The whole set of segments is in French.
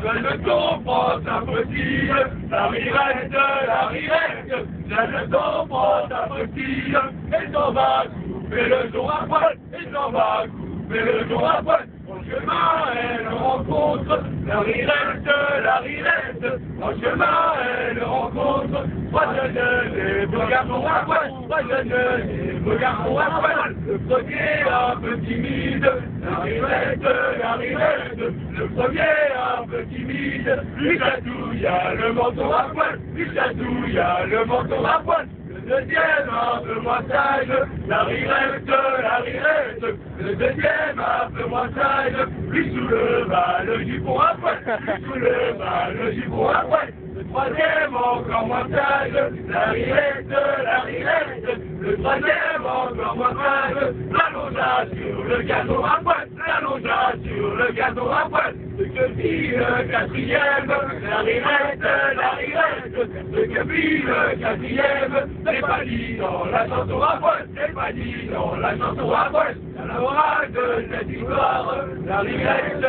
je ne comprends impossible, la rirette, je ne comprends impossible, et s'en va couper le jour à poil, et s'en va couper le jour à poil. Mon chemin, elle rencontre la rirette, mon chemin, elle rencontre trois jeunes et beaux garçons à poil, trois jeunes et beaux garçons à poil. Le premier un peu timide, la rirette, le premier un peu timide, lui chatouille le menton à poil, lui chatouille le menton à poil. Le deuxième un peu moins sage, la rirette, le deuxième un peu moins sage, lui souleva le jupon à poil, lui souleva le jupon à poil. Le troisième encore moins sage, la rirette, le troisième encore moins sage, l'allongea sur le gâteau à poil, l'allongea sur le gâteau à poil. Ce que fit le quatrième, la rirette, ce que fit le quatrième, n'est pas dit dans la chanson à poil, n'est pas dit dans la chanson à poil. La morale de cette histoire, la rirette,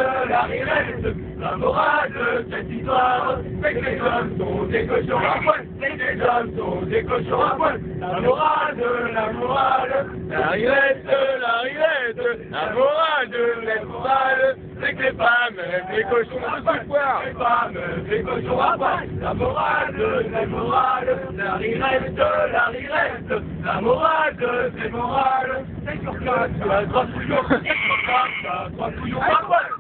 la morale de cette histoire, c'est que les hommes sont des cochons à poil, c'est que les hommes sont des cochons à poil. La morale de la morale, la rirette, la morale de la morale, c'est que les femmes, les cochons à poil, les femmes, les cochons à poil. La morale de la morale, la rirette, la morale de ces morales, c'est sur place, trois couillons à poil.